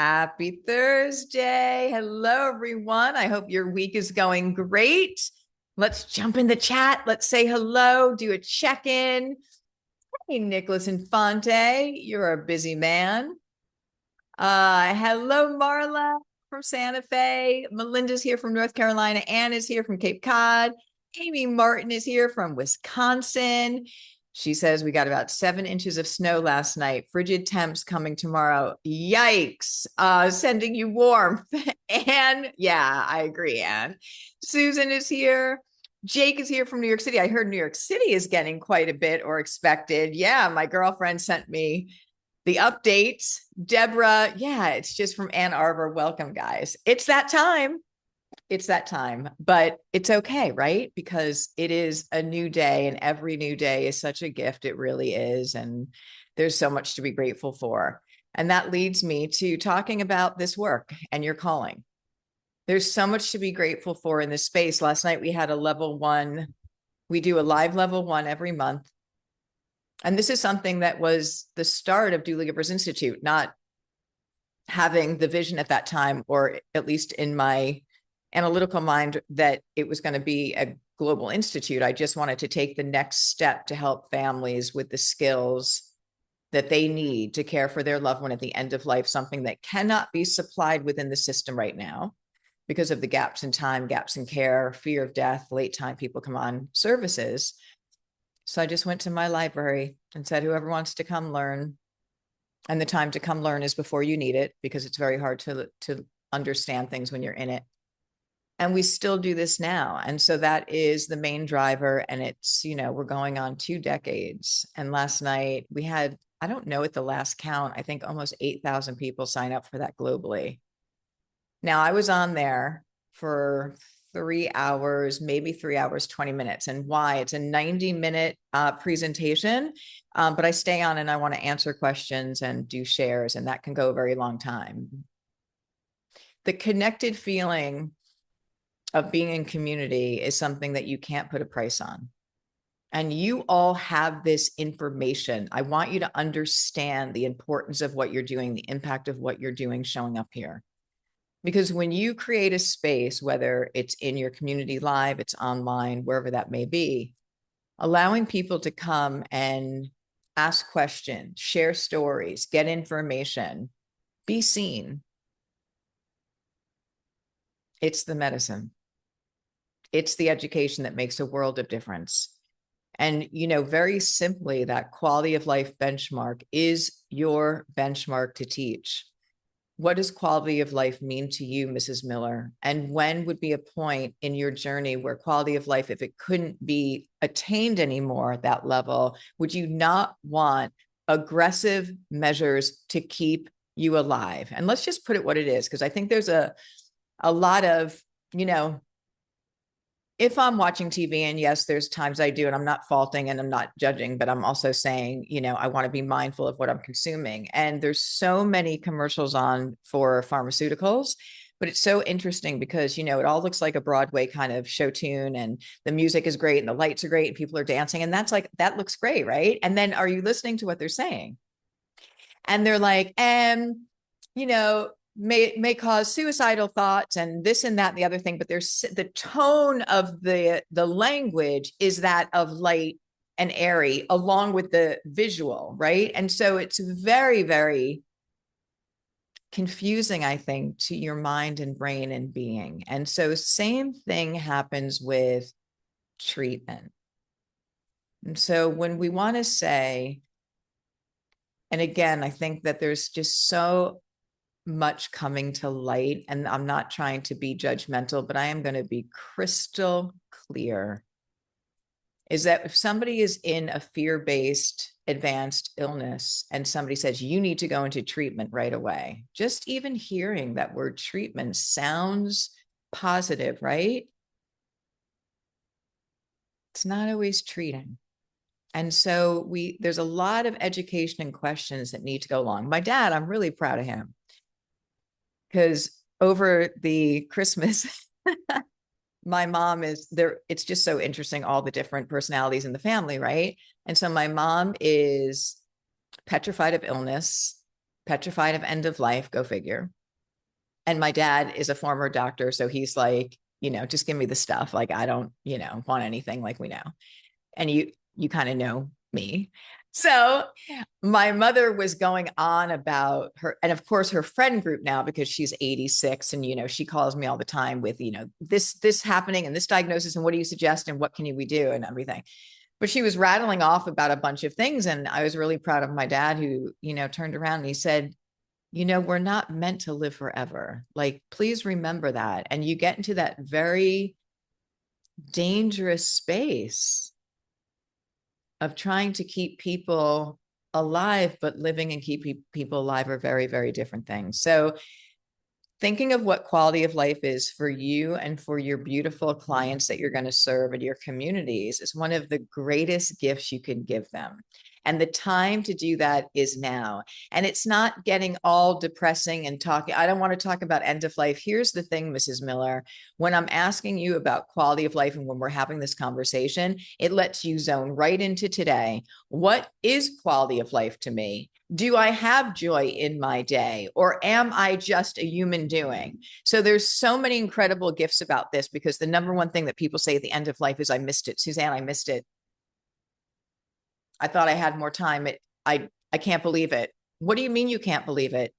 Happy Thursday. Hello, everyone. I hope your week is going great. Let's jump in the chat. Let's say hello, do a check-in. Hey, Nicholas Infante, you're a busy man. Hello, Marla from Santa Fe. Melinda's here from North Carolina. Ann is here from Cape Cod. Amy Martin is here from Wisconsin. She says we got about 7 inches of snow last night. Frigid temps coming tomorrow. Yikes. Sending you warmth. And yeah, I agree, Anne. Susan is here. Jake is here from New York City. I heard New York City is getting quite a bit or expected. Yeah, my girlfriend sent me the updates. Deborah, yeah, it's just from Ann Arbor. Welcome, guys. It's that time. It's that time, but it's okay, right? Because it is a new day, and every new day is such a gift. It really is. And there's so much to be grateful for. And that leads me to talking about this work and your calling. There's so much to be grateful for in this space. Last night we had a level 1. We do a live level 1 every month. And this is something that was the start of Doula Givers Institute, not having the vision at that time, or at least in my analytical mind, that it was going to be a global institute. I just wanted to take the next step to help families with the skills that they need to care for their loved one at the end of life, something that cannot be supplied within the system right now because of the gaps in time, gaps in care, fear of death, late time people come on services. So I just went to my library and said, whoever wants to come learn, and the time to come learn is before you need it, because it's very hard to understand things when you're in it. And we still do this now. And so that is the main driver. And it's, we're going on 2 decades. And last night we had, I don't know at the last count, I think almost 8,000 people sign up for that globally. Now I was on there for 3 hours, maybe 3 hours, 20 minutes. And why? It's a 90-minute presentation, but I stay on and I want to answer questions and do shares, and that can go a very long time. The connected feeling of being in community is something that you can't put a price on. And you all have this information. I want you to understand the importance of what you're doing, the impact of what you're doing showing up here. Because when you create a space, whether it's in your community live, it's online, wherever that may be, allowing people to come and ask questions, share stories, get information, be seen. It's the medicine. It's the education that makes a world of difference. And, very simply, that quality of life benchmark is your benchmark to teach. What does quality of life mean to you, Mrs. Miller? And when would be a point in your journey where quality of life, if it couldn't be attained anymore at that level, would you not want aggressive measures to keep you alive? And let's just put it what it is, because I think there's a lot of, if I'm watching TV, and yes, there's times I do, and I'm not faulting and I'm not judging, but I'm also saying, I want to be mindful of what I'm consuming. And there's so many commercials on for pharmaceuticals, but it's so interesting because, it all looks like a Broadway kind of show tune, and the music is great and the lights are great and people are dancing. And that looks great, right? And then are you listening to what they're saying? And they're like, may cause suicidal thoughts and this and that and the other thing, but there's the tone of the language is that of light and airy, along with the visual, right? And so it's very, very confusing, I think, to your mind and brain and being. And so same thing happens with treatment. And so when we want to say, and again, I think that there's just so much coming to light, and I'm not trying to be judgmental, but I am going to be crystal clear, is that if somebody is in a fear-based advanced illness and somebody says you need to go into treatment right away, just even hearing that word treatment sounds positive, right? It's not always treating. And so there's a lot of education and questions that need to go along. My dad, I'm really proud of him, because over the Christmas, my mom is there. It's just so interesting, all the different personalities in the family, right? And so my mom is petrified of illness, petrified of end of life, go figure. And my dad is a former doctor. So he's like, just give me the stuff. Like, I don't, want anything, like we know. And you kind of know me. So my mother was going on about her, and of course her friend group now, because she's 86 and, she calls me all the time with, this happening and this diagnosis and what do you suggest and what can we do and everything. But she was rattling off about a bunch of things. And I was really proud of my dad who, turned around and he said, we're not meant to live forever. Like, please remember that. And you get into that very dangerous space of trying to keep people alive, but living and keeping people alive are very, very different things. So thinking of what quality of life is for you and for your beautiful clients that you're going to serve in your communities is one of the greatest gifts you can give them. And the time to do that is now. And it's not getting all depressing and talking. I don't want to talk about end of life. Here's the thing, Mrs. Miller. When I'm asking you about quality of life and when we're having this conversation, it lets you zone right into today. What is quality of life to me? Do I have joy in my day, or am I just a human doing? So there's so many incredible gifts about this, because the number one thing that people say at the end of life is, I missed it. Suzanne, I missed it. I thought I had more time. I can't believe it. What do you mean you can't believe it?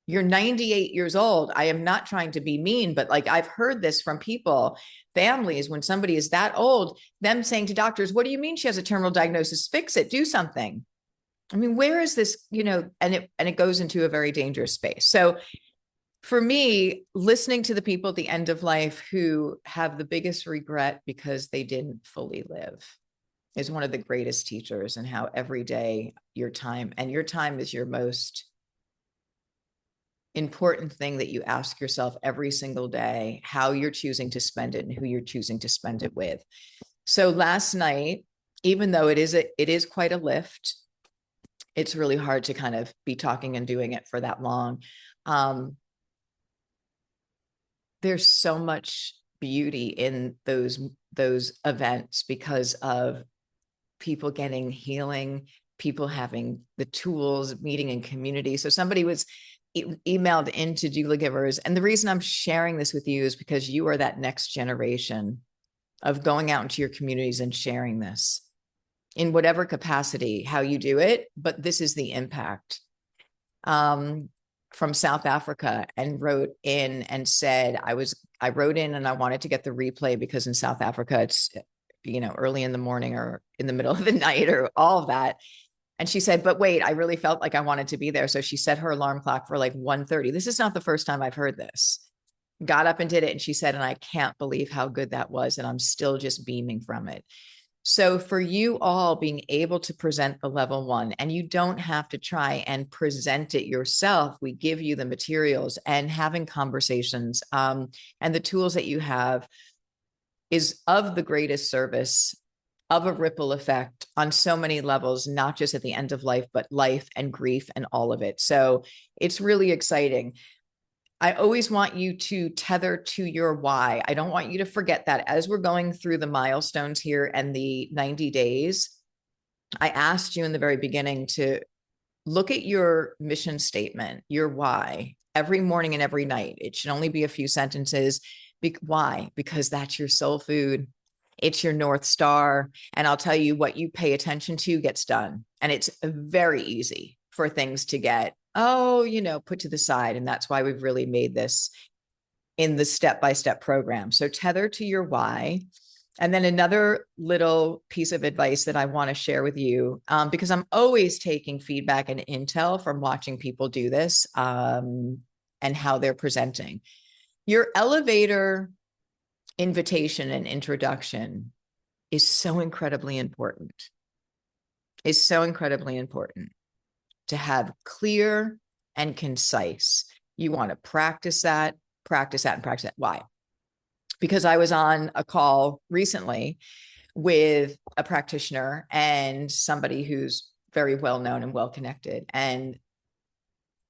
You're 98 years old. I am not trying to be mean, but like, I've heard this from people, families, when somebody is that old, them saying to doctors, what do you mean she has a terminal diagnosis? Fix it, do something. I mean, where is this, and it goes into a very dangerous space. So for me, listening to the people at the end of life who have the biggest regret because they didn't fully live is one of the greatest teachers, and how every day your time is your most important thing that you ask yourself every single day, how you're choosing to spend it and who you're choosing to spend it with. So last night, even though it is quite a lift, it's really hard to kind of be talking and doing it for that long. There's so much beauty in those events because of people getting healing, people having the tools, meeting in community. So somebody was emailed into Doula Givers. And the reason I'm sharing this with you is because you are that next generation of going out into your communities and sharing this in whatever capacity, how you do it. But this is the impact. From South Africa, and wrote in and said, I wrote in and I wanted to get the replay because in South Africa, it's, early in the morning or in the middle of the night or all of that. And she said, but wait, I really felt like I wanted to be there. So she set her alarm clock for like 1:30. This is not the first time I've heard this. Got up and did it. And she said, and I can't believe how good that was. And I'm still just beaming from it. So for you all being able to present the level 1, and you don't have to try and present it yourself. We give you the materials, and having conversations and the tools that you have is of the greatest service, of a ripple effect on so many levels, not just at the end of life, but life and grief and all of it. So it's really exciting. I always want you to tether to your why. I don't want you to forget that as we're going through the milestones here and the 90 days. I asked you in the very beginning to look at your mission statement, your why, every morning and every night. It should only be a few sentences. Why? Because that's your soul food. It's your North Star. And I'll tell you, what you pay attention to gets done. And it's very easy for things to get, put to the side. And that's why we've really made this in the step-by-step program. So tether to your why. And then another little piece of advice that I want to share with you, because I'm always taking feedback and intel from watching people do this and how they're presenting. Your elevator invitation and introduction is so incredibly important. Is so incredibly important to have clear and concise. You want to practice that, and practice that. Why? Because I was on a call recently with a practitioner and somebody who's very well known and well connected, and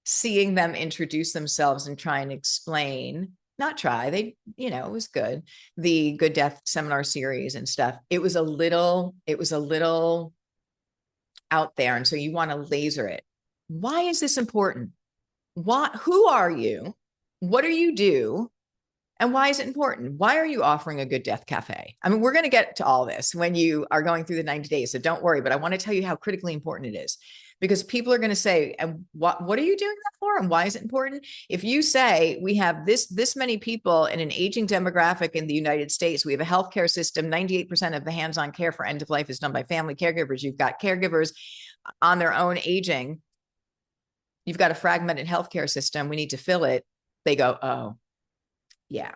seeing them introduce themselves and try and explain, it was good, the Good Death seminar series and stuff. It was a little out there. And so you want to laser it. why is this important? Who are you? What do you do? And why is it important? Why are you offering a good death cafe? I mean, we're going to get to all this when you are going through the 90 days. So don't worry, but I want to tell you how critically important it is, because people are going to say, and what are you doing that for? And why is it important? If you say we have this many people in an aging demographic in the United States, we have a healthcare system, 98% of the hands-on care for end of life is done by family caregivers. You've got caregivers on their own aging. You've got a fragmented healthcare system. We need to fill it. They go, oh, yeah.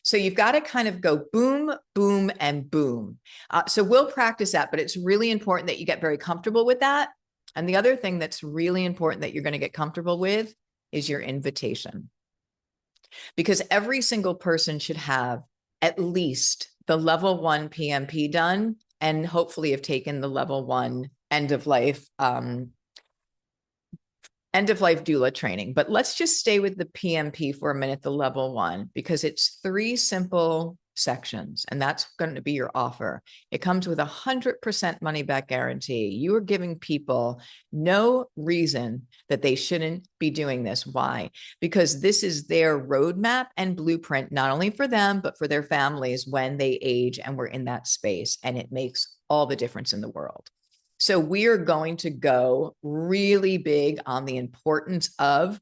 So you've got to kind of go boom, boom, and boom. So we'll practice that, but it's really important that you get very comfortable with that. And the other thing that's really important that you're going to get comfortable with is your invitation. Because every single person should have at least the level 1 PMP done, and hopefully have taken the level 1 end of life doula training. But let's just stay with the PMP for a minute, the level 1, because it's 3 simple sections, and that's going to be your offer. It comes with 100% money back guarantee. You are giving people no reason that they shouldn't be doing this. Why? Because this is their roadmap and blueprint, not only for them, but for their families when they age and we're in that space. And it makes all the difference in the world. So we are going to go really big on the importance of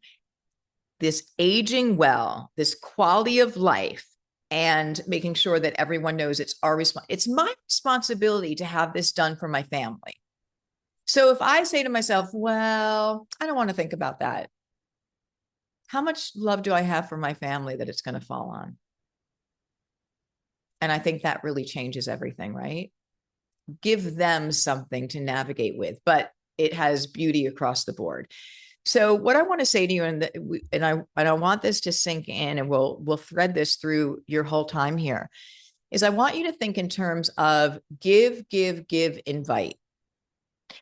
this aging well, this quality of life, and making sure that everyone knows it's my responsibility to have this done for my family. So if I say to myself, well, I don't want to think about that, how much love do I have for my family that it's going to fall on? And I think that really changes everything, right? Give them something to navigate with, but it has beauty across the board. So what I want to say to you, and I want this to sink in, and we'll thread this through your whole time here, is I want you to think in terms of give, invite.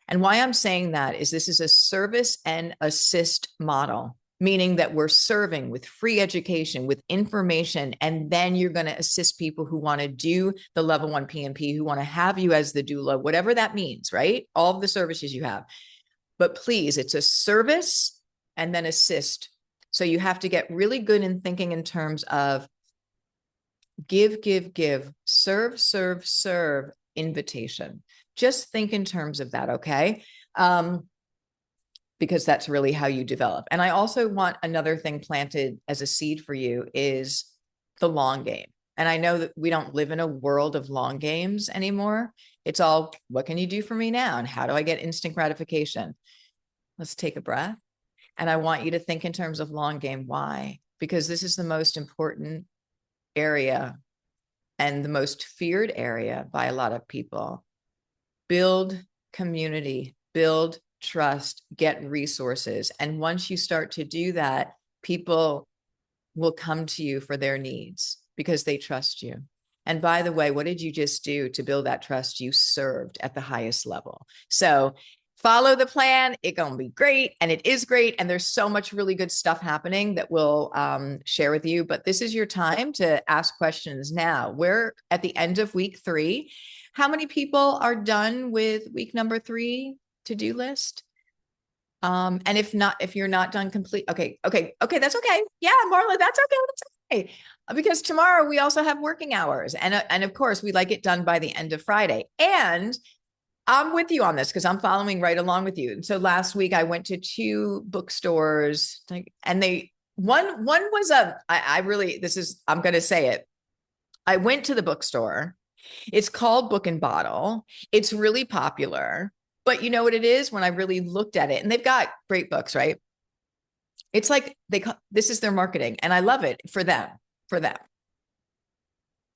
And why I'm saying that is this is a service and assist model, meaning that we're serving with free education, with information, and then you're going to assist people who want to do the level 1 PMP, who want to have you as the doula, whatever that means, right? All of the services you have. But please, it's a service and then assist. So you have to get really good in thinking in terms of give, serve, invitation. Just think in terms of that, okay? Because that's really how you develop. And I also want another thing planted as a seed for you is the long game. And I know that we don't live in a world of long games anymore. It's all, what can you do for me now? And how do I get instant gratification? Let's take a breath. And I want you to think in terms of long game. Why? Because this is the most important area and the most feared area by a lot of people. Build community, build trust, get resources. And once you start to do that, people will come to you for their needs because they trust you. And by the way, what did you just do to build that trust? You served at the highest level. So follow the plan. It's going to be great. And it is great. And there's so much really good stuff happening that we'll share with you. But this is your time to ask questions now. We're at the end of week 3. How many people are done with week number 3 to-do list? And if you're not done complete, okay, that's okay. Yeah, Marla, that's okay. Because tomorrow we also have working hours. And of course, we like it done by the end of Friday. And I'm with you on this because I'm following right along with you. And so last week I went to 2 bookstores, and one was I'm going to say it. I went to the bookstore. It's called Book and Bottle. It's really popular, but you know what it is when I really looked at it, and they've got great books, right? It's like this is their marketing, and I love it for them.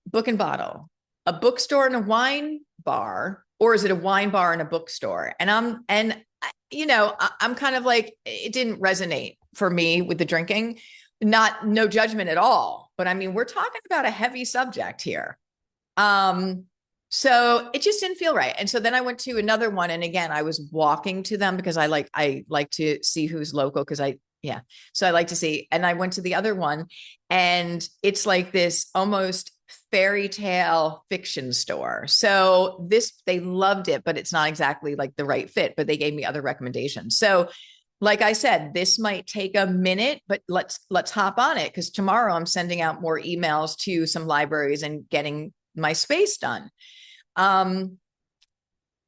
Book and Bottle, a bookstore and a wine bar, or is it a wine bar and a bookstore? And I'm kind of like, it didn't resonate for me with the drinking. No judgment at all, but I mean, we're talking about a heavy subject here. So it just didn't feel right. And so then I went to another one. And again, I was walking to them because I like to see who's local. So I like to see, and I went to the other one, and it's like this almost fairy tale fiction store. So they loved it, but it's not exactly like the right fit, but they gave me other recommendations. So Like I said, this might take a minute, but let's hop on it, because tomorrow I'm sending out more emails to some libraries and getting my space done. Um,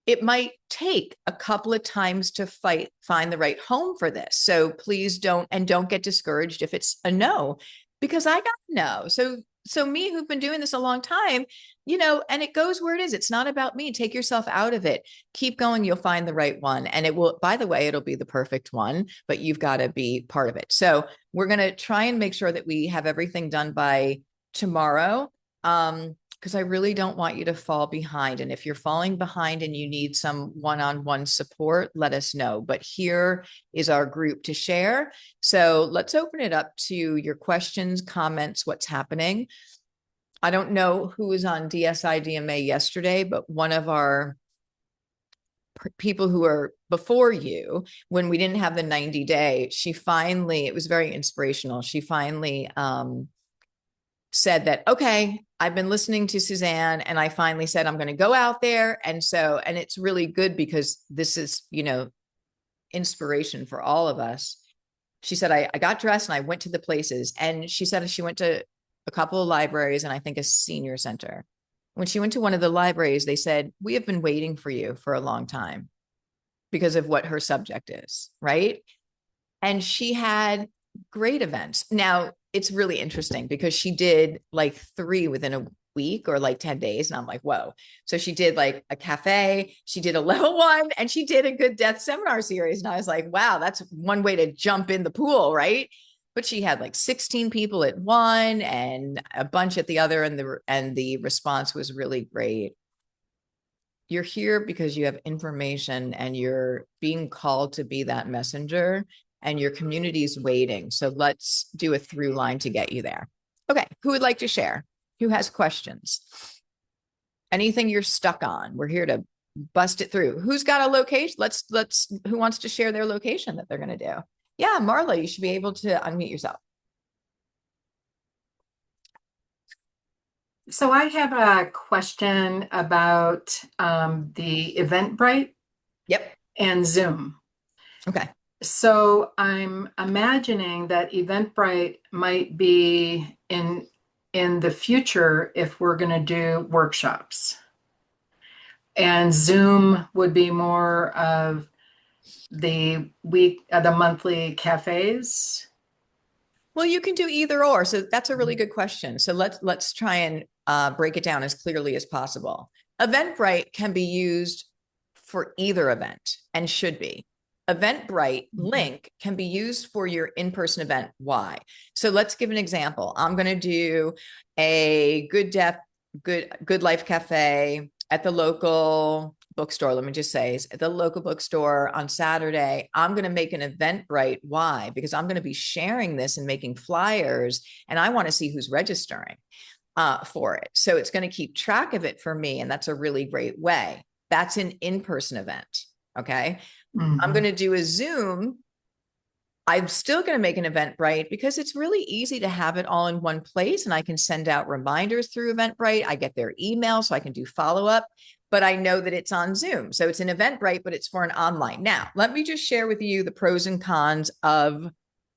it might take a couple of times to find the right home for this. So please don't get discouraged if it's a no, because I got a no. So me, who've been doing this a long time, and it goes where it is. It's not about me. Take yourself out of it. Keep going. You'll find the right one. And it will, by the way, it'll be the perfect one, but you've got to be part of it. So we're going to try and make sure that we have everything done by tomorrow. Because I really don't want you to fall behind. And if you're falling behind and you need some one-on-one support, let us know. But here is our group to share. So let's open it up to your questions, comments, what's happening. I don't know who was on DSI DMA yesterday, but one of our people who are before you, when we didn't have the 90-day, it was very inspirational. She finally said that, okay, I've been listening to Suzanne and I finally said, I'm going to go out there. And it's really good because this is, inspiration for all of us. She said, I got dressed and I went to the places. And she said she went to a couple of libraries and I think a senior center. When she went to one of the libraries, they said, we have been waiting for you for a long time because of what her subject is, right? And she had great events. Now, it's really interesting because she did like 3 within a week or like 10 days. And I'm like, whoa. So she did like a cafe, she did a level 1, and she did a good death seminar series. And I was like, wow, that's one way to jump in the pool, right? But she had like 16 people at one and a bunch at the other. And the response was really great. You're here because you have information and you're being called to be that messenger, and your community's waiting. So let's do a through line to get you there. Okay, who would like to share? Who has questions? Anything you're stuck on? We're here to bust it through. Who's got a location? Who wants to share their location that they're going to do? Yeah, Marla, you should be able to unmute yourself. So I have a question about the Eventbrite Yep. and Zoom. Okay. So I'm imagining that Eventbrite might be in the future if we're going to do workshops. And Zoom would be more of the monthly cafes. Well, you can do either or. So that's a really good question. So let's try and break it down as clearly as possible. Eventbrite can be used for either event and should be. Eventbrite link can be used for your in-person event. Why? So let's give an example. I'm going to do a good life cafe at the local bookstore. Let me just say, at the local bookstore on Saturday. I'm going to make an Eventbrite. Why? Because I'm going to be sharing this and making flyers, and I want to see who's registering for it. So it's going to keep track of it for me, and that's a really great way. That's an in-person event. Okay. Mm-hmm. I'm going to do a Zoom. I'm still going to make an Eventbrite because it's really easy to have it all in one place, and I can send out reminders through Eventbrite. I get their email so I can do follow-up, but I know that it's on Zoom. So it's an Eventbrite, but it's for an online. Now, let me just share with you the pros and cons of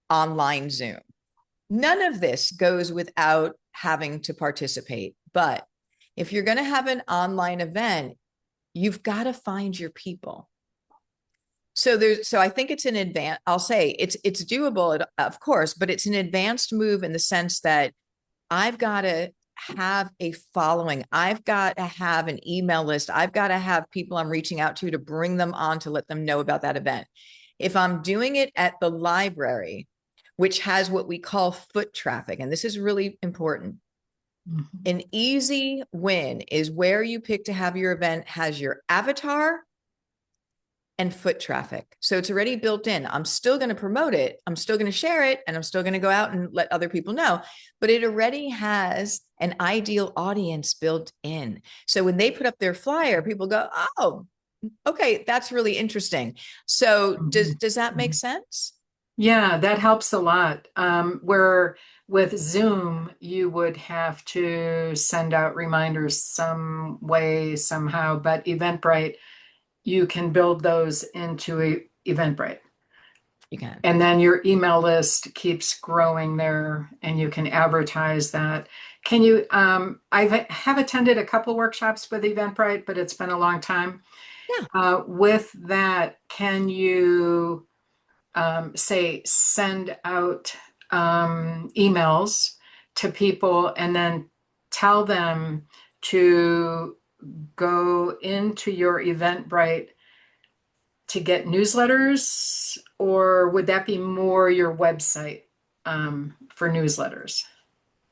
online Zoom. None of this goes without having to participate, but if you're going to have an online event, you've got to find your people. So I think it's an advanced, I'll say it's doable, of course, but it's an advanced move in the sense that I've got to have a following. I've got to have an email list. I've got to have people I'm reaching out to bring them on to let them know about that event. If I'm doing it at the library, which has what we call foot traffic, and this is really important. Mm-hmm. An easy win is where you pick to have your event has your avatar and foot traffic. So it's already built in. I'm still going to promote it. I'm still going to share it, and I'm still going to go out and let other people know, but it already has an ideal audience built in. So when they put up their flyer, people go, oh, okay, that's really interesting. So does that make sense? Yeah, that helps a lot. Where with Zoom, you would have to send out reminders some way, somehow, but Eventbrite, you can build those into Eventbrite. You can. And then your email list keeps growing there and you can advertise that. Can you, I have attended a couple workshops with Eventbrite, but it's been a long time. Yeah. With that, can you say send out emails to people and then tell them to go into your Eventbrite to get newsletters, or would that be more your website for newsletters?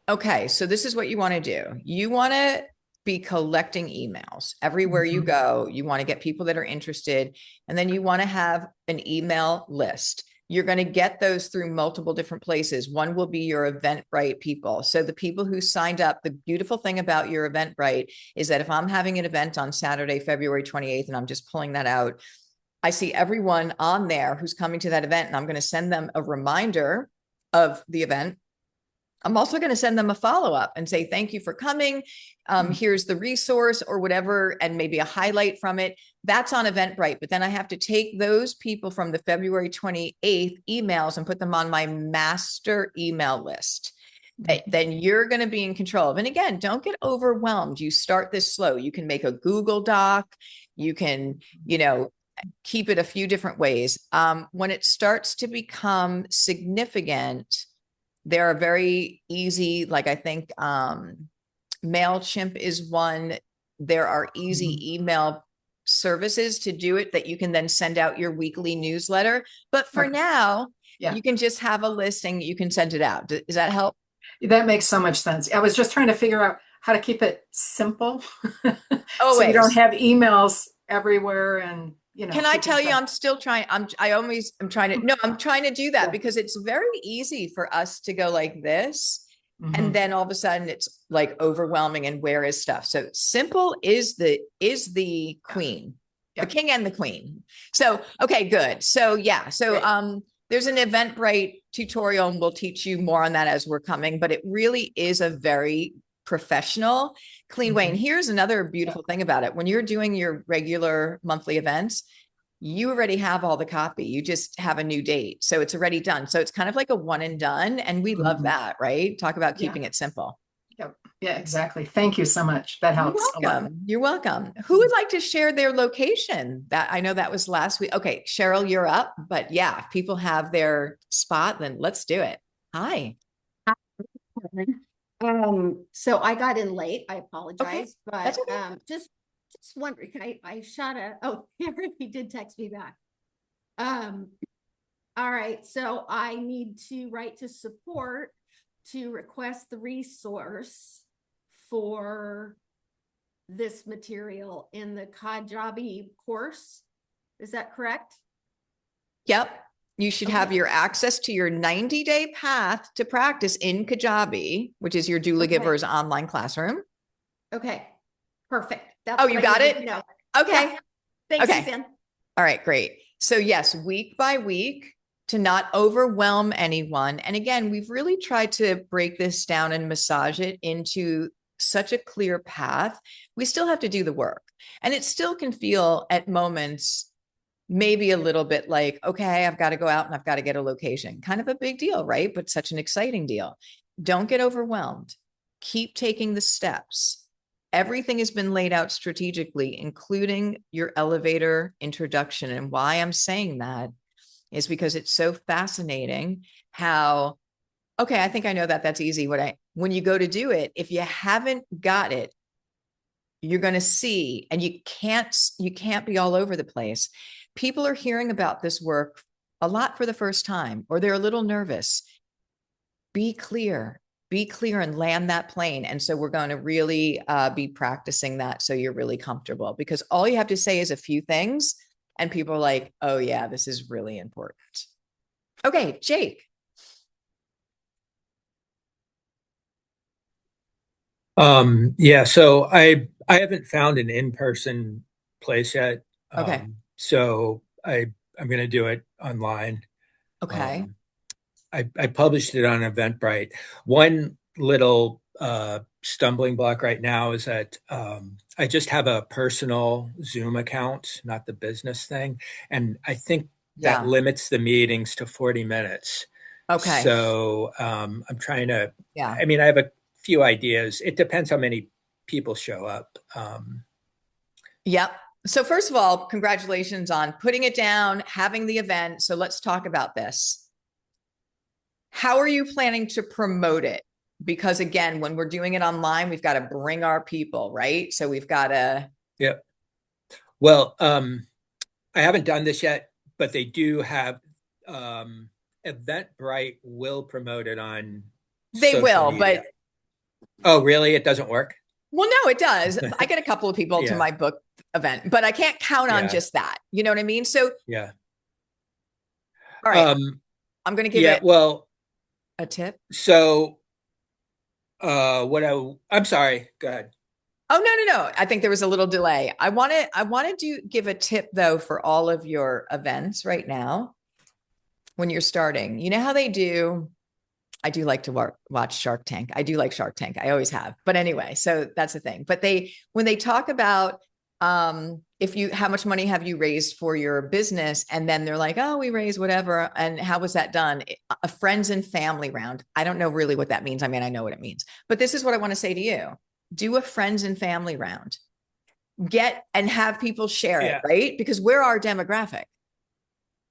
Okay, so this is what you want to do. You want to be collecting emails everywhere you Mhm. go. You want to get people that are interested, and then you want to have an email list. You're going to get those through multiple different places. One will be your Eventbrite people. So the people who signed up, the beautiful thing about your Eventbrite is that if I'm having an event on Saturday, February 28th, and I'm just pulling that out, I see everyone on there who's coming to that event, and I'm going to send them a reminder of the event. I'm also going to send them a follow-up and say, thank you for coming. Here's the resource or whatever, and maybe a highlight from it. That's on Eventbrite. But then I have to take those people from the February 28th emails and put them on my master email list. Then you're going to be in control of. And again, don't get overwhelmed. You start this slow. You can make a Google Doc. You can, keep it a few different ways. When it starts to become significant, there are very easy, like I think MailChimp is one. There are easy email services to do it that you can then send out your weekly newsletter. But for Okay. now, Yeah, you can just have a listing. You can send it out. Does that help? that makes so much sense. I was just trying to figure out how to keep it simple so you don't Always. have emails everywhere and, Can I keeping tell you, track. I'm still trying. I'm trying to, no, I'm trying to do that Yeah. because it's very easy for us to go like this. And Hmm. then all of a sudden it's like overwhelming. And where is stuff? So simple is the Yeah. queen, the Yeah. king and the queen. So, okay, good. So yeah. So, Great. there's an Eventbrite tutorial and we'll teach you more on that as we're coming, but it really is a very professional, clean way. And Mhm. here's another Yeah. beautiful thing about it. When you're doing your regular monthly events, you already have all the copy. You just have a new date. So it's already done. So it's kind of like a one and done. And we love Mhm. that, right? Talk about Yeah. keeping it simple. Yep. Yeah, exactly. Thank you so much. That You're helps a lot. welcome. You're welcome. Who would like to share their location? That I know that was last week. Okay, Cheryl, you're up. But yeah, if people have their spot, then let's do it. Hi. So I got in late. I Okay. apologize, That's but okay. just wondering, I shot he did text me back. Um, all right, so I need to write to support to request the resource for this material in the Kajabi course. Is that correct? Yep. You should have Okay. your access to your 90-day path to practice in Kajabi, which is your Doula Okay. Giver's online classroom. Okay. Perfect. Oh, That's what you I got needed it? to know. Okay. Yeah. Thanks, Okay. Suzanne. All right, great. So, yes, week by week to not overwhelm anyone. And again, we've really tried to break this down and massage it into such a clear path. We still have to do the work. And it still can feel at moments maybe a little bit like, okay, I've got to go out and I've got to get a location. Kind of a big deal, right? But such an exciting deal. Don't get overwhelmed. Keep taking the steps. Everything has been laid out strategically, including your elevator introduction. And why I'm saying that is because it's so fascinating how, okay, I think I know that that's easy. When you go to do it, if you haven't got it, you're going to see, and you can't be all over the place. People are hearing about this work a lot for the first time, or they're a little nervous. Be clear, and land that plane. And so we're going to really be practicing that so you're really comfortable, because all you have to say is a few things and people are like, oh yeah, this is really important. Okay, Jake. Yeah, so I haven't found an in-person place yet. Okay. So I'm gonna do it online. Okay. Um, I published it on Eventbrite. One little stumbling block right now is that I just have a personal Zoom account, not the business thing. And I think that Yeah. limits the meetings to 40 minutes. Okay. So I'm trying to, Yeah. I mean, I have a few ideas. It depends how many people show up. Yep. So first of all, congratulations on putting it down, having the event. So let's talk about this. How are you planning to promote it? Because again, when we're doing it online, we've got to bring our people, right? So we've got to. Yeah. Well, I haven't done this yet, but they do have Eventbrite will promote it on They social will, media. but. Oh, really? It doesn't work? Well, no, it does. I get a couple of people to Yeah. my book event, but I can't count on Yeah. just that. You know what I mean? So, Yeah. all right, I'm going to give Yeah. it Well, a tip. so I'm sorry. Go ahead. Oh, no. I think there was a little delay. I wanted to give a tip though for all of your events right now when you're starting. You know how they do. I do like to watch Shark Tank. I do like Shark Tank. I always have. But anyway, so that's the thing. But when they talk about if you how much money have you raised for your business, and then they're like, oh, we raised whatever, and how was that done? A friends and family round. I don't know really what that means. I mean, I know what it means, but this is what I want to say to you: do a friends and family round. Get and have people share it, Yeah. right? Because we're our demographic.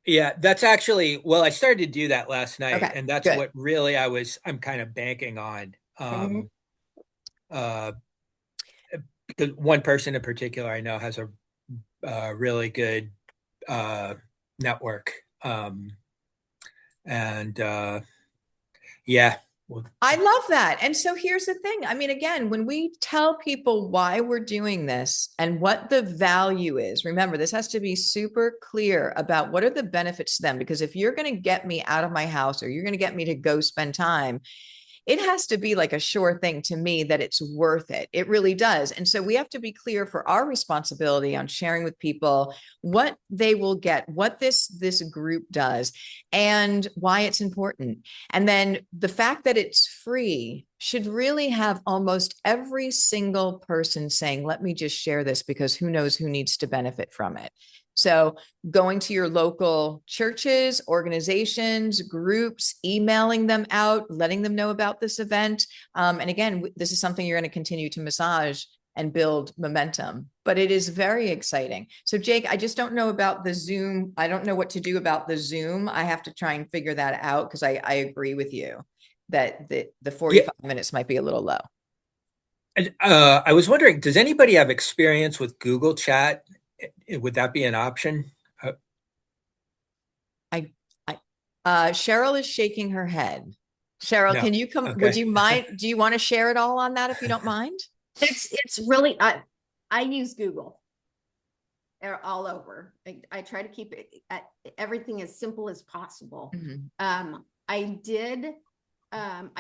Yeah, that's actually, well, I started to do that last night, Okay, and that's good. what really I'm kind of banking on. Mhm. Uh, because one person in particular I know has a really good uh, network. And yeah, well, I love that. And so here's the thing. I mean, again, when we tell people why we're doing this and what the value is, remember, this has to be super clear about what are the benefits to them. Because if you're going to get me out of my house or you're going to get me to go spend time, it has to be like a sure thing to me that it's worth it. It really does. And so we have to be clear for our responsibility on sharing with people what they will get, what this group does, and why it's important. And then the fact that it's free should really have almost every single person saying, let me just share this because who knows who needs to benefit from it. So going to your local churches, organizations, groups, emailing them out, letting them know about this event. And again, this is something you're going to continue to massage and build momentum, but it is very exciting. So Jake, I just don't know about the Zoom. I don't know what to do about the Zoom. I have to try and figure that out because I agree with you that the 45 yeah. minutes might be a little low. And, I was wondering, does anybody have experience with Google Chat? Would that be an option? I, Cheryl is shaking her head. Cheryl, No. can you come? Would Okay. you mind? Do you want to share it all on that if you don't mind? It's really I use Google all over. I try to keep it everything as simple as possible. Mhm. I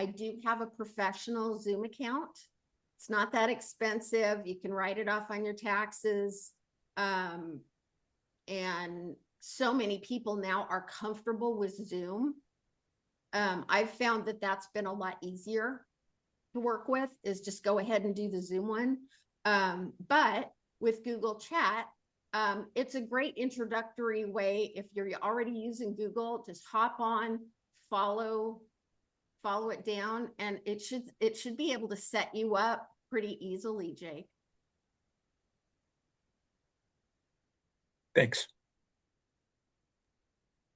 do have a professional Zoom account. It's not that expensive. You can write it off on your taxes. And so many people now are comfortable with Zoom. I've found that that's been a lot easier to work with, is just go ahead and do the Zoom one. But with Google Chat, it's a great introductory way. If you're already using Google, just hop on, follow it down, and it should be able to set you up pretty easily, Jake. Thanks.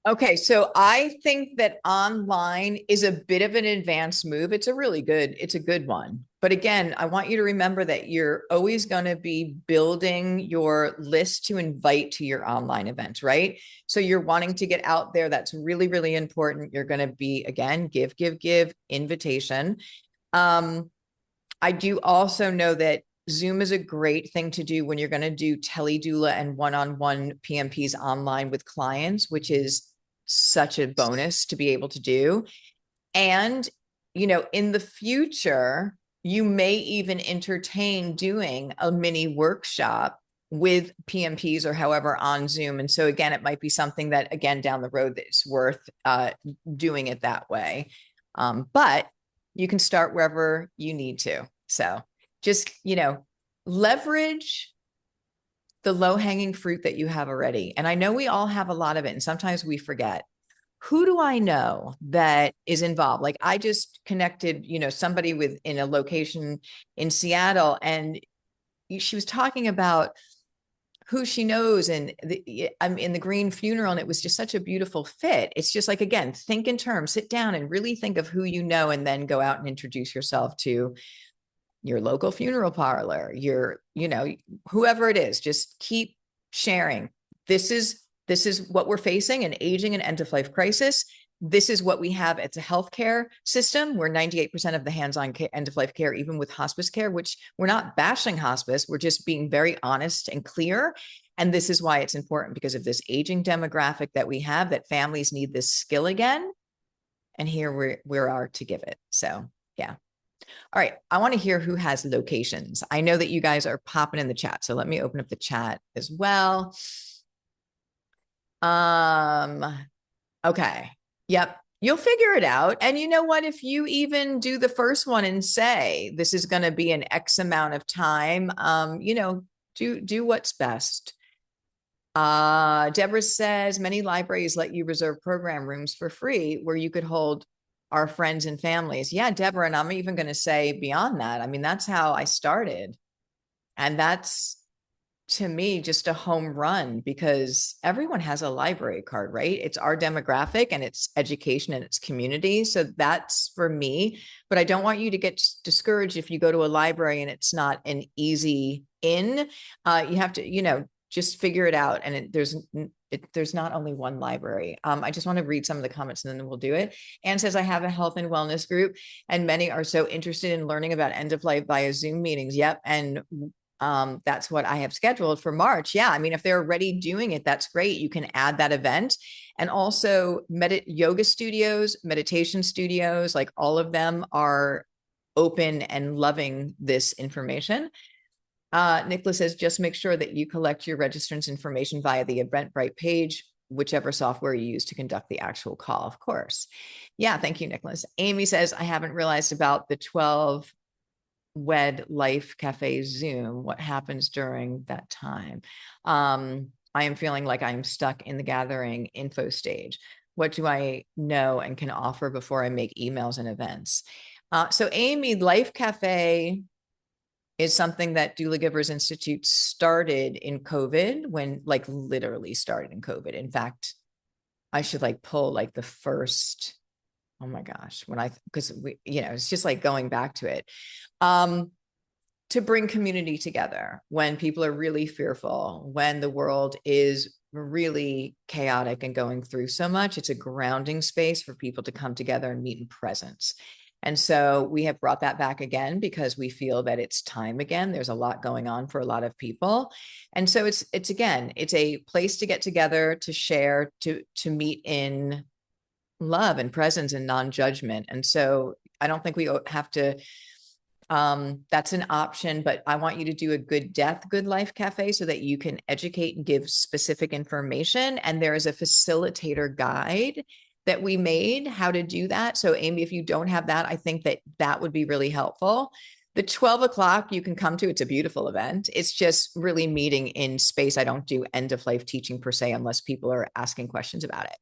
Okay, so I think that online is a bit of an advanced move. It's a good one. But again, I want you to remember that you're always going to be building your list to invite to your online events, right? So you're wanting to get out there. That's really, really important. You're going to be, again, give, invitation. I do also know that Zoom is a great thing to do when you're going to do teledoula and one-on-one PMPs online with clients, which is such a bonus to be able to do. And, in the future, you may even entertain doing a mini workshop with PMPs or however on Zoom. And so again, it might be something that, again, down the road, that it's worth doing it that way. But you can start wherever you need to. So just, leverage the low-hanging fruit that you have already. And I know we all have a lot of it, and sometimes we forget. Who do I know that is involved? Like I just connected, somebody with in a location in Seattle, and she was talking about who she knows, and I'm in the green funeral, and it was just such a beautiful fit. It's just like, again, think in terms, sit down and really think of who you know, and then go out and introduce yourself to your local funeral parlor, whoever it is. Just keep sharing. This is what we're facing, an aging and end-of-life crisis. This is what we have. It's a healthcare system where 98% of the hands-on end-of-life care, even with hospice care, which we're not bashing hospice, we're just being very honest and clear. And this is why it's important, because of this aging demographic that we have, that families need this skill again. And here we are to give it. So, yeah. All right. I want to hear who has locations. I know that you guys are popping in the chat. So let me open up the chat as well. Okay. Yep. You'll figure it out. And you know what? If you even do the first one and say, this is going to be an X amount of time, do what's best. Deborah says many libraries let you reserve program rooms for free where you could hold our friends and families. Yeah, Deborah. And I'm even going to say beyond that. I mean, that's how I started. And that's, to me, just a home run, because everyone has a library card, right? It's our demographic, and it's education, and it's community. So that's for me. But I don't want you to get discouraged if you go to a library and it's not an easy in. You have to, just figure it out. And there's not only one library. I just want to read some of the comments, and then we'll do it. Anne says, I have a health and wellness group, and many are so interested in learning about end of life via Zoom meetings. Yep. And that's what I have scheduled for March. Yeah. I mean, if they're already doing it, that's great. You can add that event. And also yoga studios, meditation studios, like all of them are open and loving this information. Nicholas says, just make sure that you collect your registrants information via the Eventbrite page, whichever software you use to conduct the actual call, of course. Yeah. Thank you, Nicholas. Amy says, I haven't realized about the 12 Wed Life Cafe Zoom. What happens during that time? I am feeling like I'm stuck in the gathering info stage. What do I know and can offer before I make emails and events? So Amy, Life Cafe is something that Doula Givers Institute started in COVID, when literally started in COVID. In fact, I should pull the first, oh my gosh, because we, it's just going back to it. To bring community together when people are really fearful, when the world is really chaotic and going through so much. It's a grounding space for people to come together and meet in presence. And so we have brought that back again, because we feel that it's time again. There's a lot going on for a lot of people. And so it's a place to get together, to share, to meet in love and presence and non-judgment. And so I don't think we have to, that's an option, but I want you to do a Good Death, Good Life Cafe so that you can educate and give specific information. And there is a facilitator guide that we made how to do that. So Amy, if you don't have that, I think that would be really helpful. The 12 o'clock you can come to, it's a beautiful event. It's just really meeting in space. I don't do end of life teaching per se, unless people are asking questions about it.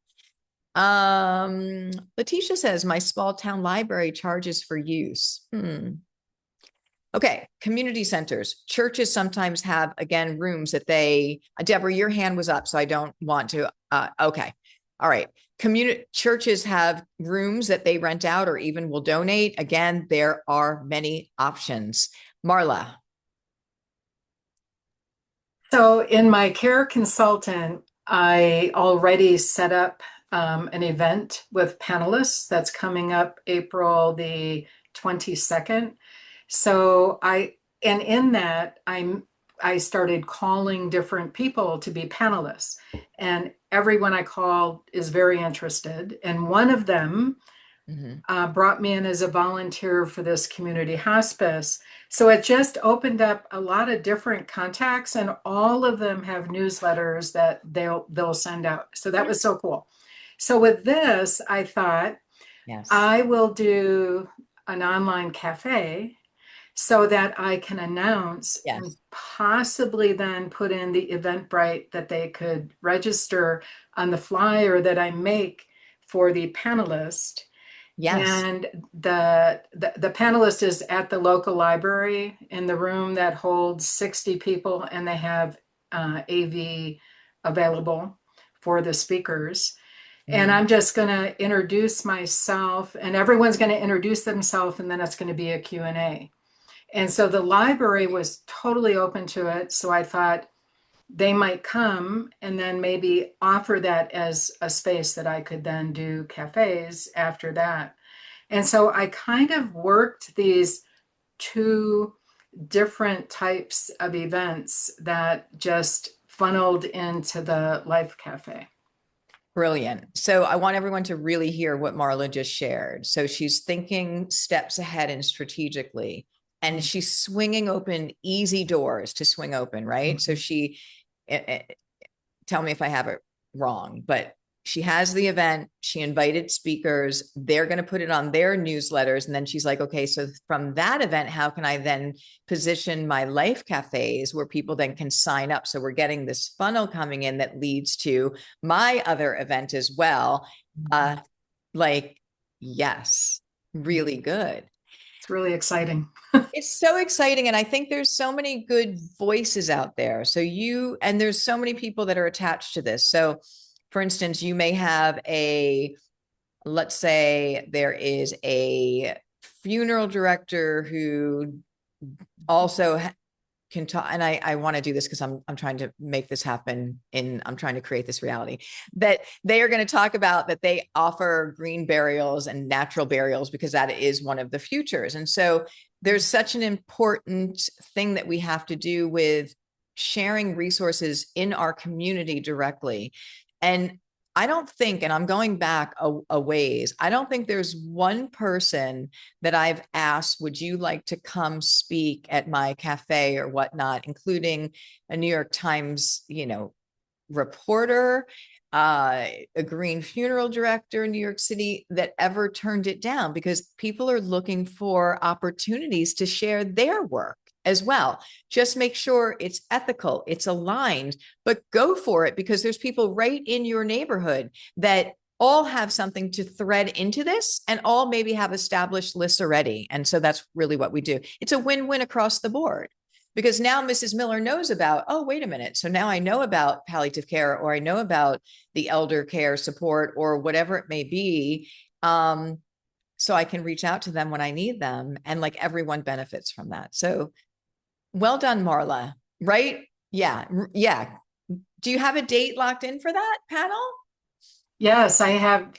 Letitia says, my small town library charges for use. Okay. Community centers, churches sometimes have, again, rooms that Deborah, your hand was up, so I don't want to, okay. All right. Churches have rooms that they rent out or even will donate. Again, there are many options. Marla. So in my care consultant, I already set up an event with panelists that's coming up April the 22nd. So in that, I started calling different people to be panelists, and everyone I called is very interested. And one of them brought me in as a volunteer for this community hospice. So it just opened up a lot of different contacts, and all of them have newsletters that they'll send out. So that was so cool. So with this, I thought, yes, I will do an online cafe. so that I can announce Yes. and possibly then put in the Eventbrite that they could register on the flyer that I make for the panelist. Yes. And the panelist is at the local library in the room that holds 60 people, and they have AV available for the speakers. And I'm just going to introduce myself, and everyone's going to introduce themselves, and then it's going to be a Q&A. And so the library was totally open to it. So I thought they might come and then maybe offer that as a space that I could then do cafes after that. And so I kind of worked these two different types of events that just funneled into the Life Cafe. Brilliant. So I want everyone to really hear what Marla just shared. So she's thinking steps ahead and strategically, and she's swinging open easy doors to swing open, right? So she, tell me if I have it wrong, but she has the event, she invited speakers, they're going to put it on their newsletters. And then she's like, okay, so from that event, how can I then position my life cafes where people then can sign up? So we're getting this funnel coming in that leads to my other event as well. Yes, really good. It's really exciting. It's so exciting. And I think there's so many good voices out there. So and there's so many people that are attached to this. So for instance, you may have let's say there is a funeral director who also can talk, and I want to do this because I'm trying to make this happen, I'm trying to create this reality, that they are going to talk about that they offer green burials and natural burials because that is one of the futures. And so there's such an important thing that we have to do with sharing resources in our community directly. And I don't think, and I'm going back a ways, I don't think there's one person that I've asked, would you like to come speak at my cafe or whatnot, including a New York Times, reporter, a green funeral director in New York City, that ever turned it down, because people are looking for opportunities to share their work as well. Just make sure it's ethical, it's aligned, but go for it, because there's people right in your neighborhood that all have something to thread into this and all maybe have established lists already. And so that's really what we do. It's a win-win across the board, because now Mrs. Miller knows about, oh, wait a minute. So now I know about palliative care, or I know about the elder care support, or whatever it may be. So I can reach out to them when I need them, and like everyone benefits from that. So well done, Marla. Right? Yeah. Yeah. Do you have a date locked in for that panel? Yes, I have.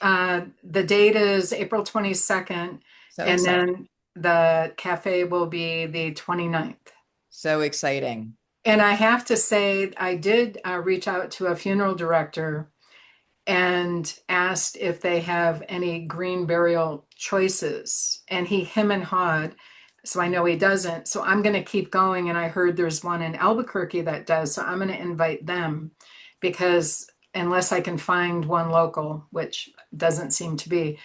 The date is April 22nd, So and exciting. then the cafe will be the 29th. So exciting. And I have to say, I did reach out to a funeral director and asked if they have any green burial choices. And he him and hawed. So I know he doesn't. So I'm going to keep going. And I heard there's one in Albuquerque that does. So I'm going to invite them, because unless I can find one local, which doesn't seem to be.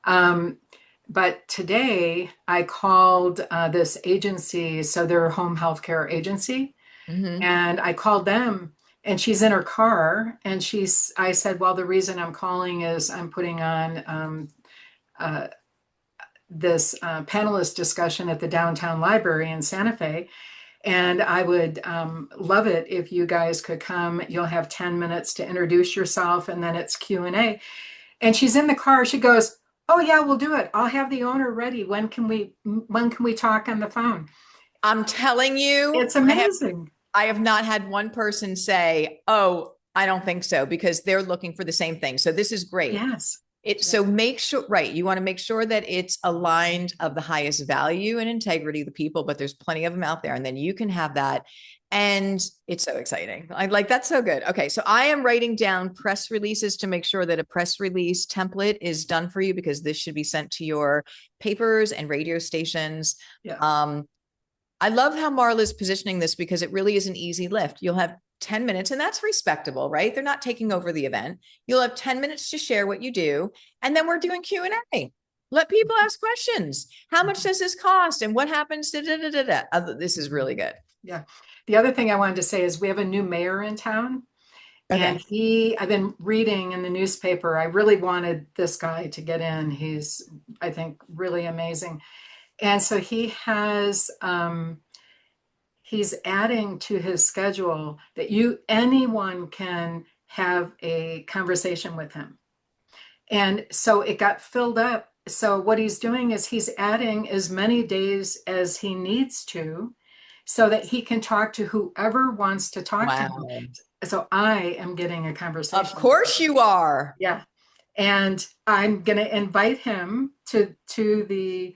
But today I called this agency. So they're a home health care agency. Mm-hmm. And I called them, and she's in her car. And I said, well, the reason I'm calling is I'm putting on this panelist discussion at the downtown library in Santa Fe. And I would love it if you guys could come. You'll have 10 minutes to introduce yourself, and then it's Q&A. And she's in the car. She goes, oh yeah, we'll do it. I'll have the owner ready. When can we talk on the phone? I'm telling you, It's amazing. I have not had one person say, oh, I don't think so, because they're looking for the same thing. So this is great. Yes. So make sure, right, you want to make sure that it's aligned of the highest value and integrity of the people, but there's plenty of them out there, and then you can have that. And it's so exciting. That's so good. Okay. So I am writing down press releases to make sure that a press release template is done for you, because this should be sent to your papers and radio stations. Yeah. I love how Marla's positioning this, because it really is an easy lift. You'll have 10 minutes, and that's respectable, right? They're not taking over the event. You'll have 10 minutes to share what you do, and then we're doing Q&A. Let people ask questions. How much does this cost? And what happens to da, da, da, da? This is really good. Yeah. The other thing I wanted to say is we have a new mayor in town. Okay. And I've been reading in the newspaper. I really wanted this guy to get in. He's, I think, really amazing. And so he's adding to his schedule that anyone can have a conversation with him. And so it got filled up. So what he's doing is he's adding as many days as he needs to so that he can talk to whoever wants to talk to him. Wow. So I am getting a conversation. Of course you are. Yeah. And I'm going to invite him to the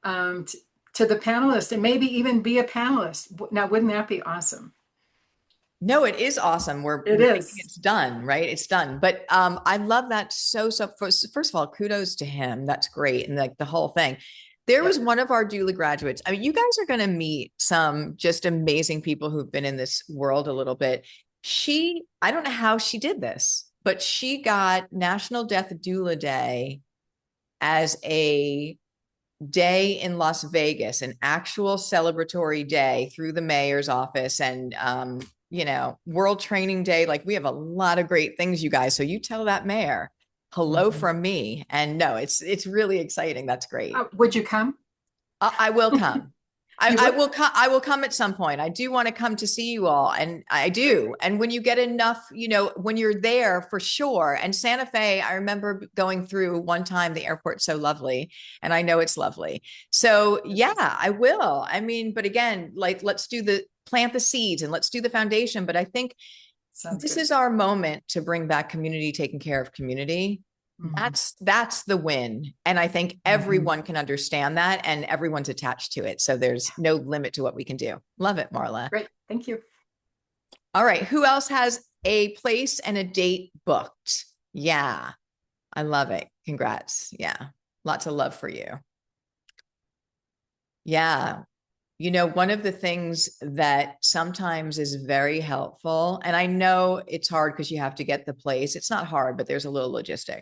panelist and maybe even be a panelist. Now, wouldn't that be awesome? No, it is awesome. It is. It's done, right? It's done. But I love that so. First of all, kudos to him. That's great. And like the whole thing. There was one of our doula graduates. I mean, you guys are going to meet some just amazing people who've been in this world a little bit. I don't know how she did this, but she got National Death Doula Day as a day in Las Vegas, an actual celebratory day through the mayor's office and, World Training Day. Like we have a lot of great things, you guys. So you tell that mayor, hello from me. And no, it's really exciting. That's great. Would you come? I will come. I will come. I will come at some point. I do want to come to see you all. And I do. And when you get enough, when you're there for sure. And Santa Fe, I remember going through one time, the airport's so lovely. And I know it's lovely. So yeah, I will. I mean, but again, like let's plant the seeds and let's do the foundation. But I think this is our moment to bring back community, taking care of community. That's the win. And I think everyone can understand that and everyone's attached to it. So there's no limit to what we can do. Love it, Marla. Great. Thank you. All right. Who else has a place and a date booked? Yeah. I love it. Congrats. Yeah. Lots of love for you. Yeah. One of the things that sometimes is very helpful, and I know it's hard because you have to get the place. It's not hard, but there's a little logistic.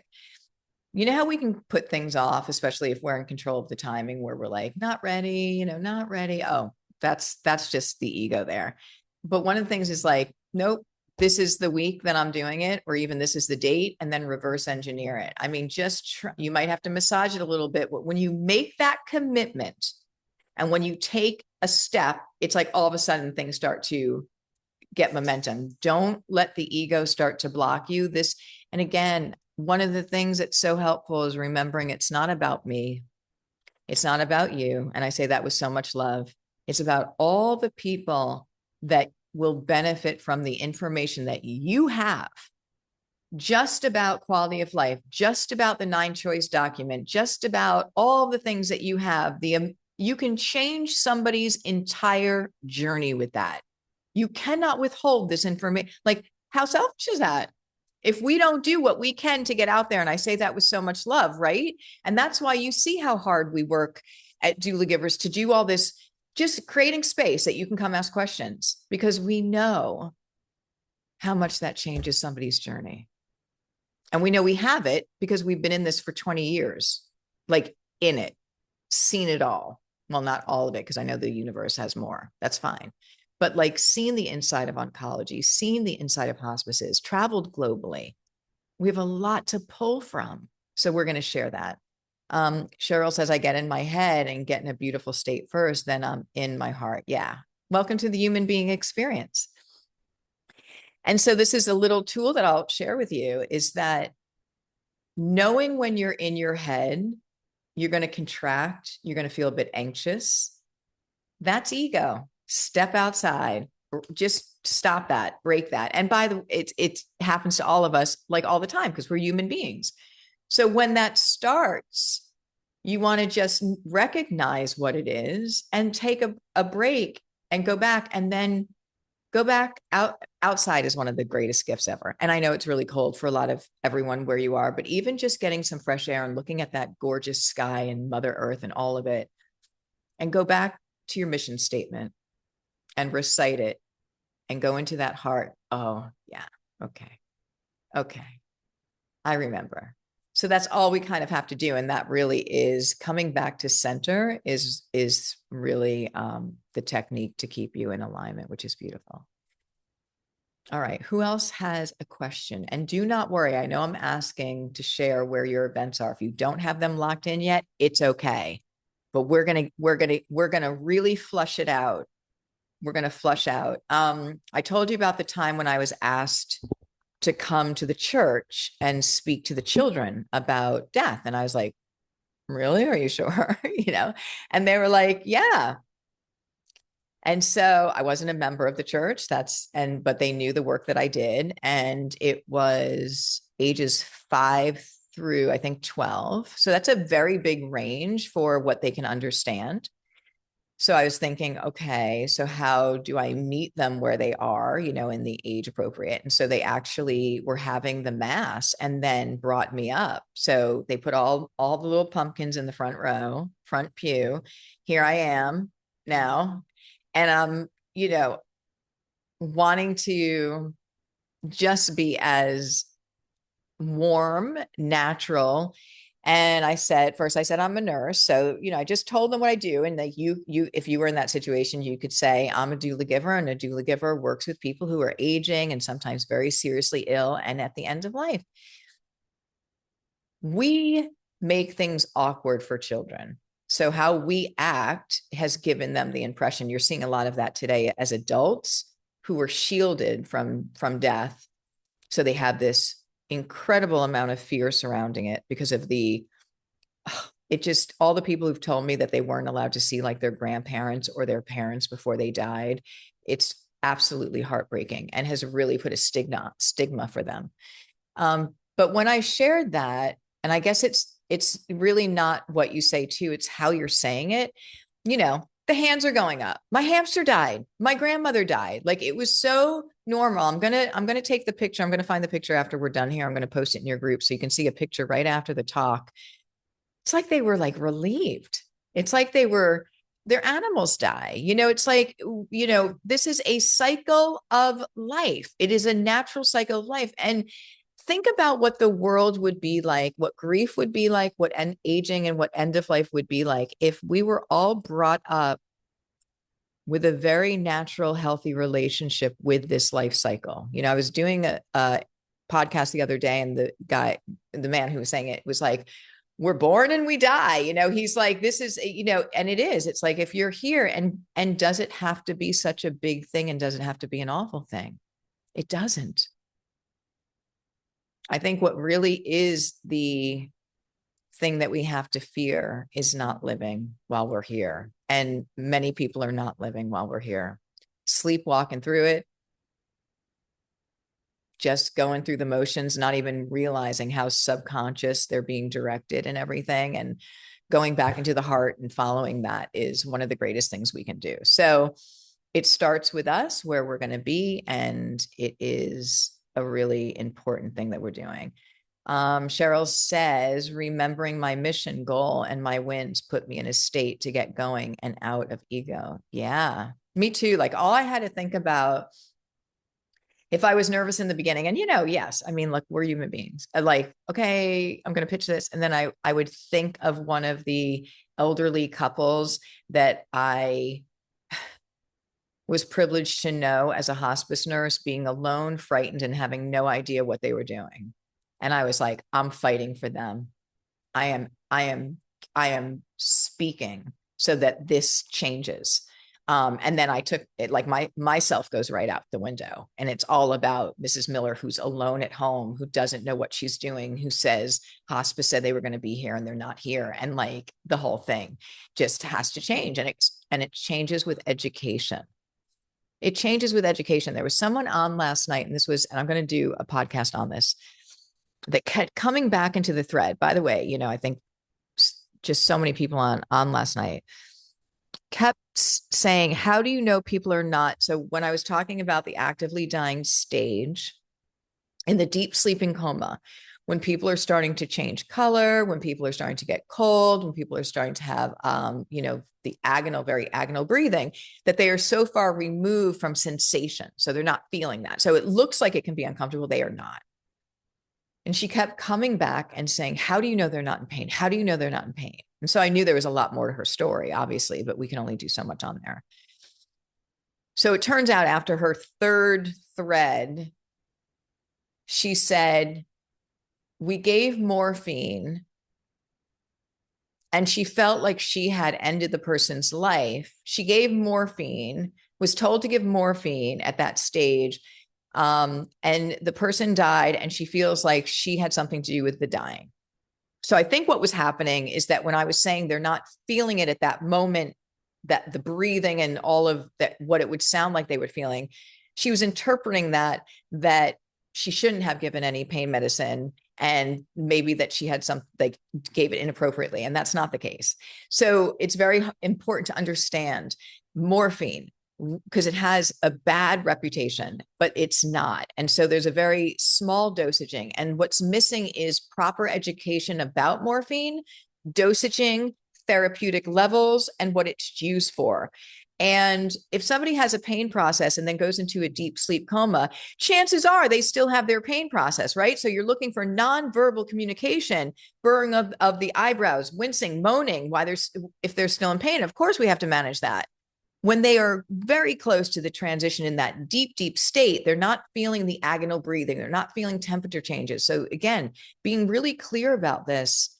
You know how we can put things off, especially if we're in control of the timing where we're like, not ready, not ready. Oh, that's just the ego there. But one of the things is like, nope, this is the week that I'm doing it, or even this is the date, and then reverse engineer it. I mean, you might have to massage it a little bit, but when you make that commitment and when you take a step, it's like all of a sudden things start to get momentum. Don't let the ego start to block you. And again, one of the things that's so helpful is remembering it's not about me. It's not about you. And I say that with so much love. It's about all the people that will benefit from the information that you have just about quality of life, just about the 9-choice document, just about all the things that you have. You can change somebody's entire journey with that. You cannot withhold this information. Like, how selfish is that? If we don't do what we can to get out there, and I say that with so much love, right? And that's why you see how hard we work at Doula Givers to do all this, just creating space that you can come ask questions, because we know how much that changes somebody's journey. And we know we have it because we've been in this for 20 years, like in it, seen it all. Well, not all of it, because I know the universe has more. That's fine. But like seeing the inside of oncology, seeing the inside of hospices, traveled globally, we have a lot to pull from. So we're going to share that. Cheryl says, I get in my head and get in a beautiful state first, then I'm in my heart. Yeah. Welcome to the human being experience. And so this is a little tool that I'll share with you, is that knowing when you're in your head, you're going to contract, you're going to feel a bit anxious. That's ego. Step outside, just stop that, break that. And by the way, it happens to all of us like all the time because we're human beings. So when that starts, you want to just recognize what it is and take a break and go back, and then go back outside is one of the greatest gifts ever. And I know it's really cold for a lot of everyone where you are, but even just getting some fresh air and looking at that gorgeous sky and Mother Earth and all of it, and go back to your mission statement and recite it and go into that heart. Oh yeah. Okay. I remember. So that's all we kind of have to do. And that really is coming back to center is really the technique to keep you in alignment, which is beautiful. All right. Who else has a question? And do not worry. I know I'm asking to share where your events are. If you don't have them locked in yet, it's okay. But we're going to really flush it out. We're going to flush out. I told you about the time when I was asked to come to the church and speak to the children about death. And I was like, really? Are you sure? And they were like, yeah. And so I wasn't a member of the church. But they knew the work that I did. And it was ages 5 through, I think, 12. So that's a very big range for what they can understand. So I was thinking, okay, so how do I meet them where they are, in the age appropriate? And so they actually were having the mass and then brought me up. So they put all the little pumpkins in the front row, front pew. Here I am now. And I'm, wanting to just be as warm, natural. And I said, I'm a nurse. So, I just told them what I do. And that if you were in that situation, you could say, I'm a doula giver, and a doula giver works with people who are aging and sometimes very seriously ill and at the end of life. We make things awkward for children. So how we act has given them the impression. You're seeing a lot of that today as adults who were shielded from death. So they have this incredible amount of fear surrounding it because of all the people who've told me that they weren't allowed to see like their grandparents or their parents before they died. It's absolutely heartbreaking and has really put a stigma for them. But when I shared that, and I guess it's really not what you say too, it's how you're saying it. The hands are going up. My hamster died. My grandmother died. Like, it was so normal. I'm going to take the picture. I'm going to find the picture after we're done here. I'm going to post it in your group so you can see a picture right after the talk. It's like they were like relieved. It's like their animals die. It's like, this is a cycle of life. It is a natural cycle of life. And think about what the world would be like, what grief would be like, what aging and what end of life would be like if we were all brought up with a very natural, healthy relationship with this life cycle. I was doing a podcast the other day, and the man who was saying it was like, we're born and we die. He's like, this is, and it is. It's like, if you're here, and does it have to be such a big thing, and does it have to be an awful thing? It doesn't. I think what really is the thing that we have to fear is not living while we're here. And many people are not living while we're here, sleepwalking through it, just going through the motions, not even realizing how subconscious they're being directed and everything. And going back into the heart and following that is one of the greatest things we can do. So it starts with us, where we're going to be. And it is a really important thing that we're doing. Cheryl says, remembering my mission, goal, and my wins put me in a state to get going and out of ego. Yeah, me too. Like, all I had to think about, if I was nervous in the beginning, and yes, I mean, look, we're human beings. Like, okay, I'm going to pitch this. And then I would think of one of the elderly couples that I was privileged to know as a hospice nurse, being alone, frightened, and having no idea what they were doing. And I was like, I'm fighting for them. I am speaking so that this changes. And then I took it, like myself goes right out the window, and it's all about Mrs. Miller, who's alone at home, who doesn't know what she's doing, who says hospice said they were going to be here and they're not here. And like, the whole thing just has to change. And it changes with education. It changes with education. There was someone on last night, and I'm going to do a podcast on this, that kept coming back into the thread. By the way, I think just so many people on last night kept saying, how do you know people are not? So when I was talking about the actively dying stage in the deep sleeping coma, when people are starting to change color, when people are starting to get cold, when people are starting to have, the very agonal breathing, that they are so far removed from sensation. So they're not feeling that. So it looks like it can be uncomfortable. They are not. And she kept coming back and saying, how do you know they're not in pain? How do you know they're not in pain? And so I knew there was a lot more to her story, obviously, but we can only do so much on there. So it turns out after her third thread, she said, we gave morphine and she felt like she had ended the person's life. She gave morphine, was told to give morphine at that stage. And the person died and she feels like she had something to do with the dying. So I think what was happening is that when I was saying they're not feeling it at that moment, that the breathing and all of that, what it would sound like they were feeling, she was interpreting that she shouldn't have given any pain medicine, and maybe that she had they gave it inappropriately, and that's not the case. So it's very important to understand morphine, because it has a bad reputation, but it's not. And so there's a very small dosaging. And what's missing is proper education about morphine, dosaging, therapeutic levels, and what it's used for. And if somebody has a pain process and then goes into a deep sleep coma, chances are they still have their pain process, right? So you're looking for nonverbal communication, burring of the eyebrows, wincing, moaning, if they're still in pain. Of course, we have to manage that. When they are very close to the transition in that deep, deep state, they're not feeling the agonal breathing. They're not feeling temperature changes. So again, being really clear about this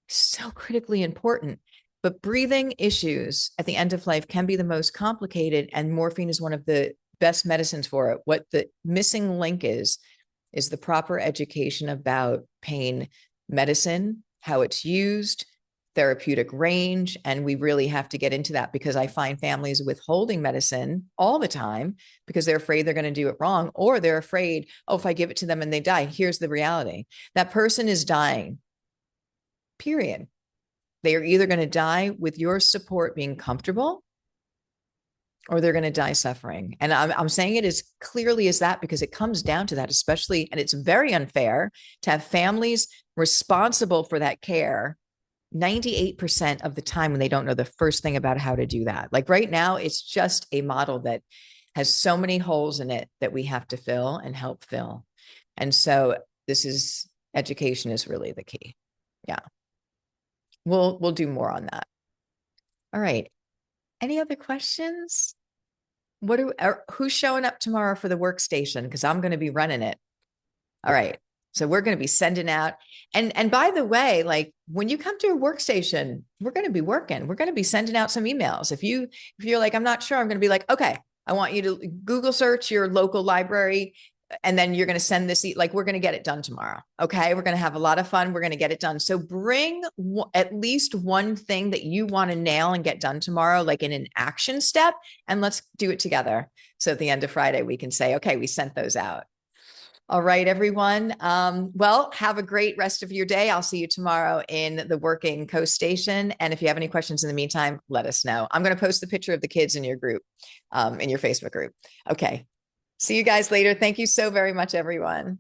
is so critically important. But breathing issues at the end of life can be the most complicated, and morphine is one of the best medicines for it. What the missing link is the proper education about pain medicine, how it's used, therapeutic range. And we really have to get into that, because I find families withholding medicine all the time because they're afraid they're going to do it wrong, or they're afraid, oh, if I give it to them and they die. Here's the reality. That person is dying, period. They are either going to die with your support being comfortable, or they're going to die suffering. And I'm saying it as clearly as that because it comes down to that, especially, and it's very unfair to have families responsible for that care 98% of the time when they don't know the first thing about how to do that. Like right now, it's just a model that has so many holes in it that we have to fill and help fill. And so education is really the key. Yeah. We'll do more on that. All right. Any other questions? Who's showing up tomorrow for the workstation? Because I'm going to be running it. All right. So we're going to be sending out. And by the way, like when you come to a workstation, we're going to be working. We're going to be sending out some emails. If you're like, I'm not sure, I'm going to be like, okay, I want you to Google search your local library. And then you're going to send this, like, we're going to get it done tomorrow. Okay. We're going to have a lot of fun. We're going to get it done. So bring at least one thing that you want to nail and get done tomorrow, like in an action step, and let's do it together. So at the end of Friday, we can say, okay, we sent those out. All right, everyone. Well, have a great rest of your day. I'll see you tomorrow in the working coast station. And if you have any questions in the meantime, let us know. I'm going to post the picture of the kids in your group, in your Facebook group. Okay. See you guys later. Thank you so very much, everyone.